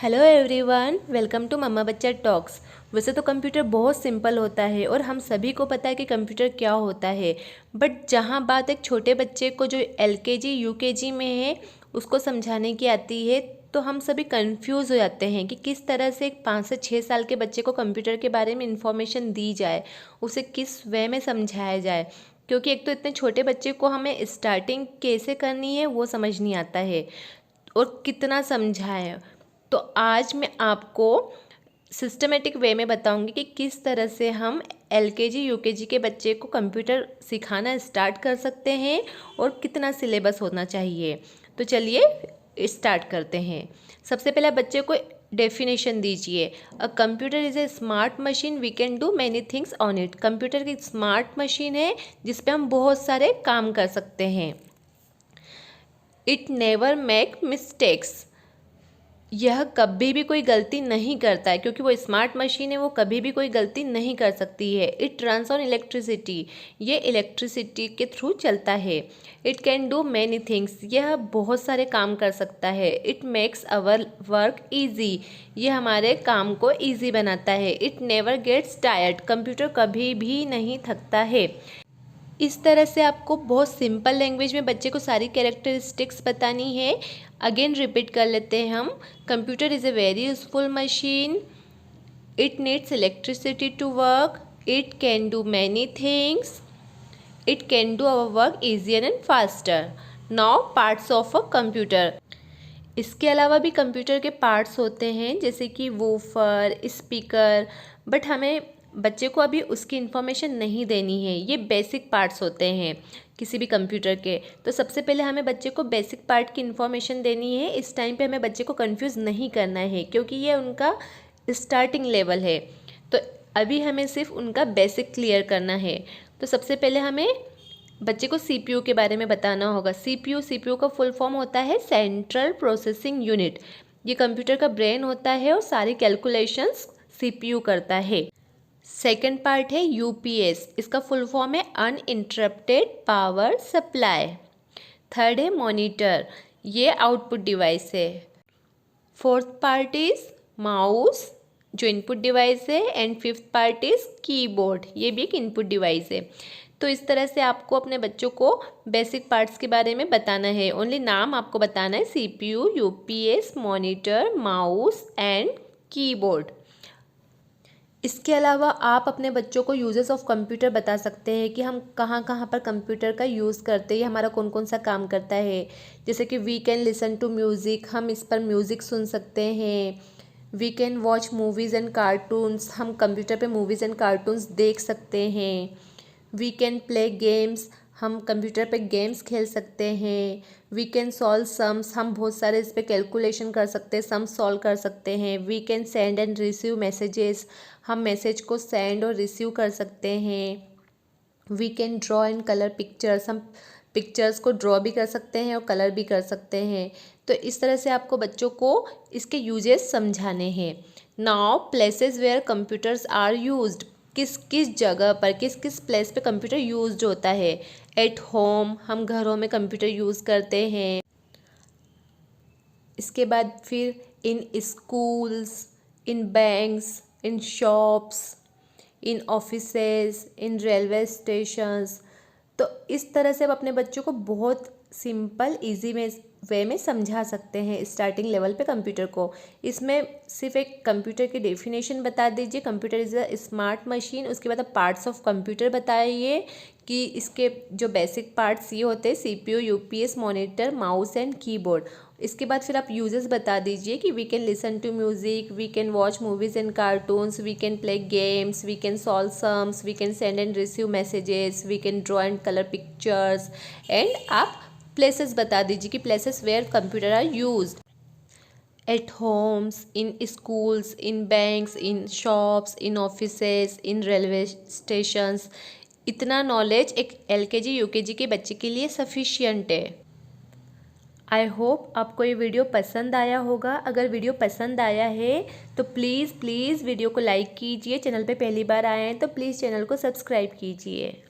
Hello everyone, welcome to मम्मा बच्चा talks. वैसे तो कंप्यूटर बहुत सिंपल होता है और हम सभी को पता है कि कंप्यूटर क्या होता है। बट जहाँ बात एक छोटे बच्चे को जो एलकेजी यूकेजी में है उसको समझाने की आती है तो हम सभी कंफ्यूज हो जाते हैं कि किस तरह से एक 5 से 6 साल के बच्चे को कंप्यूटर के बारे में इंफॉर्मेशन दी जाए, उसे किस वे में समझाया जाए। क्योंकि एक तो इतने छोटे बच्चे को हमें स्टार्टिंग कैसे करनी है वो समझ नहीं आता है और कितना समझाएं। तो आज मैं आपको सिस्टमेटिक वे में बताऊंगी कि किस तरह से हम एलकेजी यूकेजी के बच्चे को कंप्यूटर सिखाना स्टार्ट कर सकते हैं और कितना सिलेबस होना चाहिए। तो चलिए स्टार्ट करते हैं। सबसे पहले बच्चे को डेफिनेशन दीजिए। A computer is a smart machine, we can do many things on it. Computer की स्मार्ट मशीन है जिस पे हम बहुत सारे काम कर सकते हैं। इट नेवर मेक मिस्टेक्स, यह कभी भी कोई गलती नहीं करता है क्योंकि वो स्मार्ट मशीन है, वो कभी भी कोई गलती नहीं कर सकती है। इट रन्स ऑन इलेक्ट्रिसिटी, ये इलेक्ट्रिसिटी के थ्रू चलता है। It can do many things, यह बहुत सारे काम कर सकता है। It makes our work easy, ये हमारे काम को ईजी बनाता है। It never gets tired, computer कभी भी नहीं थकता है। इस तरह से आपको बहुत सिंपल लैंग्वेज में बच्चे को सारी कैरेक्टरिस्टिक्स बतानी है। अगेन रिपीट कर लेते हैं हम। Computer is a very useful machine, it needs electricity to work, it can do many things, it can do our work easier and faster. Now parts of a computer. इसके अलावा भी computer के parts होते हैं जैसे कि woofer, speaker, but हमें बच्चे को अभी उसकी इन्फॉर्मेशन नहीं देनी है। ये बेसिक पार्ट्स होते हैं किसी भी कंप्यूटर के। तो सबसे पहले हमें बच्चे को बेसिक पार्ट की इन्फॉर्मेशन देनी है। इस टाइम पे हमें बच्चे को कंफ्यूज नहीं करना है क्योंकि ये उनका स्टार्टिंग लेवल है। तो अभी हमें सिर्फ उनका बेसिक क्लियर करना है। तो सबसे पहले हमें बच्चे को सीपीयू के बारे में बताना होगा। सीपीयू का फुल फॉर्म होता है सेंट्रल प्रोसेसिंग यूनिट। ये कंप्यूटर का ब्रेन होता है और सारी कैलकुलेशंस सीपीयू करता है। सेकंड पार्ट है यूपीएस, इसका फुल फॉर्म है अनइंटरप्टेड पावर सप्लाई। थर्ड है मॉनिटर, ये आउटपुट डिवाइस है। फोर्थ पार्ट इज माउस जो इनपुट डिवाइस है and fifth part is keyboard, ये भी एक इनपुट डिवाइस है। तो इस तरह से आपको अपने बच्चों को बेसिक पार्ट्स के बारे में बताना है। ओनली नाम आपको बताना है, CPU, UPS, monitor, mouse and keyboard. इसके अलावा आप अपने बच्चों को यूजेस ऑफ कंप्यूटर बता सकते हैं कि हम कहाँ कहाँ पर कंप्यूटर का यूज़ करते हैं, हमारा कौन कौन सा काम करता है। जैसे कि we can listen to music, हम इस पर म्यूज़िक सुन सकते हैं। We can watch movies and cartoons, हम कंप्यूटर पे मूवीज़ एंड कार्टून्स देख सकते हैं। वी कैन प्ले गेम्स, हम कंप्यूटर पे गेम्स खेल सकते हैं। वी कैन सॉल्व सम्स, हम बहुत सारे इस पर कैलकुलेशन कर सकते हैं, सम्स सॉल्व कर सकते हैं। We can send and receive messages, हम मैसेज को सेंड और रिसीव कर सकते हैं। We can draw and colour pictures, हम पिक्चर्स को ड्रॉ भी कर सकते हैं और कलर भी कर सकते हैं। तो इस तरह से आपको बच्चों को इसके यूजेस समझाने हैं। Now places where computers are used, किस किस जगह पर, किस किस प्लेस पे कंप्यूटर यूज्ड होता है। एट होम, हम घरों में कंप्यूटर यूज़ करते हैं। इसके बाद फिर इन schools, in banks, in shops, in offices, in railway stations. तो इस तरह से आप अपने बच्चों को बहुत सिंपल ईजी वे में समझा सकते हैं स्टार्टिंग लेवल पे कंप्यूटर को। इसमें सिर्फ एक कंप्यूटर की डेफिनेशन बता दीजिए, computer is a smart machine. उसके बाद आप पार्ट्स ऑफ कंप्यूटर बताइए कि इसके जो बेसिक पार्ट्स ये होते हैं CPU, UPS, monitor, mouse and keyboard. इसके बाद फिर आप यूजेस बता दीजिए कि we can listen to music, we can watch movies and cartoons, we can play games, we can solve sums, we can send and receive messages, we can draw and colour pictures. And आप places बता दीजिए कि places where computer are used. At homes, in schools, in banks, in shops, in offices, in railway stations. इतना knowledge एक LKG UKG के बच्चे के लिए सफिशियंट है। आई होप आपको ये वीडियो पसंद आया होगा। अगर वीडियो पसंद आया है तो प्लीज़ वीडियो को लाइक कीजिए। चैनल पे पहली बार आए हैं तो प्लीज़ चैनल को सब्सक्राइब कीजिए।